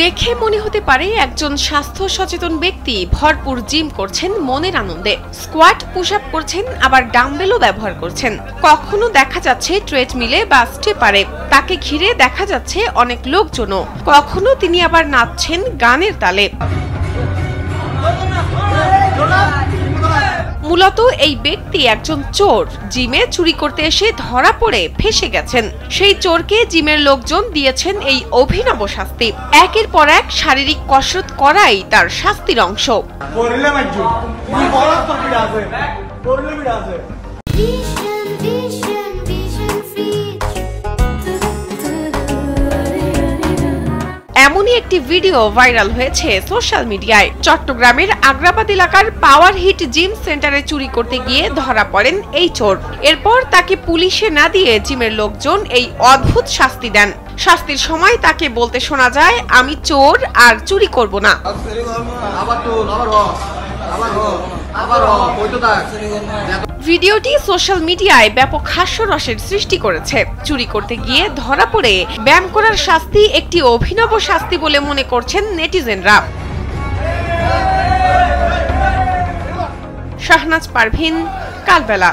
দেখে মনে হতে পারে একজন স্বাস্থ্য সচেতন ব্যক্তি ভরপুর জিম করছেন মনের আনন্দে। স্কোয়াট পুশ আপ করছেন, আবার ডাম্বেলও ব্যবহার করছেন। কখনো দেখা যাচ্ছে ট্রেডমিলে বা স্টেপারে, তাকে ঘিরে দেখা যাচ্ছে অনেক লোকজনও। কখনো তিনি আবার নাচছেন গানের তালে। মূলত এই ব্যক্তি একজন চোর, জিমে চুরি করতে এসে ধরা পড়ে ফেঁসে গেছেন। সেই চোরকে জিমের লোকজন দিয়েছেন এই অভিনব শাস্তি। একের পর এক শারীরিক কসরত করাই তার শাস্তির অংশ। এমনই একটি ভিডিও ভাইরাল হয়েছে সোশ্যাল মিডিয়ায়। চট্টগ্রামের আগ্রাবাদ এলাকার পাওয়ার হিট জিম সেন্টারে চুরি করতে গিয়ে ধরা পড়েন এই চোর। এরপর তাকে পুলিশে না দিয়ে জিমের লোকজন এই অদ্ভুত শাস্তি দেন। শাস্তির সময় তাকে বলতে শোনা যায়, আমি চোর আর চুরি করব না। ভিডিওটি সোশ্যাল মিডিয়ায় ব্যাপক হাস্যরসের সৃষ্টি করেছে। চুরি করতে গিয়ে ধরা পড়ে ব্যায়াম করার শাস্তি একটি অভিনব শাস্তি বলে মনে করছেন নেটিজেনরা। শাহনাজ পারভিন, কালবেলা।